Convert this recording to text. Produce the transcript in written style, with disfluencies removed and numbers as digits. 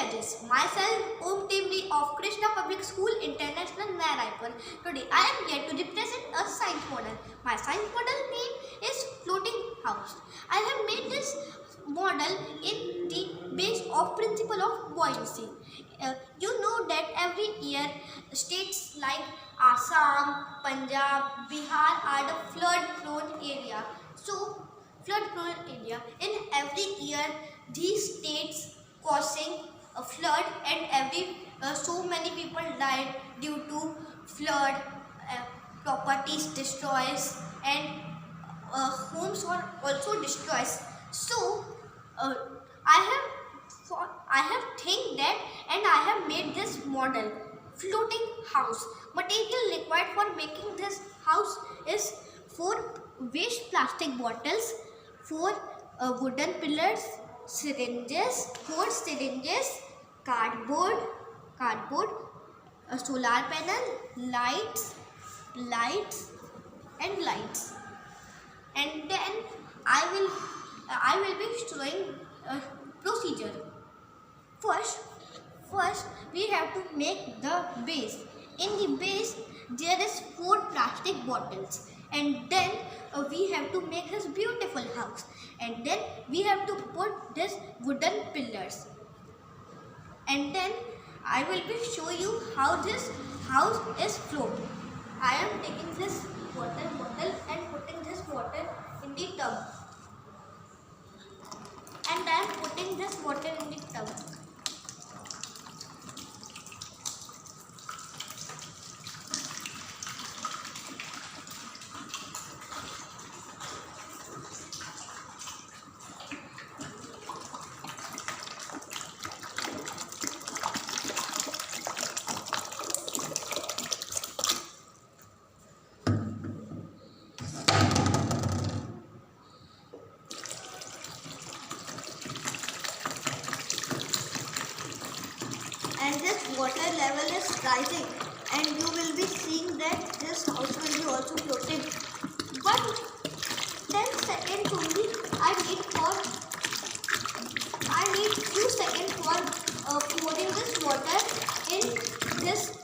judges. Myself, Om Tembhare of Krishna Public School International, Raipur. Today I am here to represent a science model. My science model name is floating house. I have made this model in the base of principle of buoyancy. You know that every year states like Assam, Punjab, Bihar are the flood prone area. So flood prone area, in every year these states causing a flood, and so many people died due to flood, properties destroys, and homes are also destroys. So I have think that, and I have made this model floating house. Material required for making this house is 4 waste plastic bottles, 4 wooden pillars, syringes, 4 syringes, cardboard, a solar panel, lights, and lights. And then I will be showing a procedure. First we have to make the base. In the base there is 4 plastic bottles, and then we have to make this beautiful house, and then we have to put this wooden pillars, and then I will be show you how this house is floating. I am taking this water bottle and putting this water in the tub, and I am putting this water in the tub. And this water level is rising, and you will be seeing that this house will be also floating. But 10 seconds only I need few seconds for pouring this water in this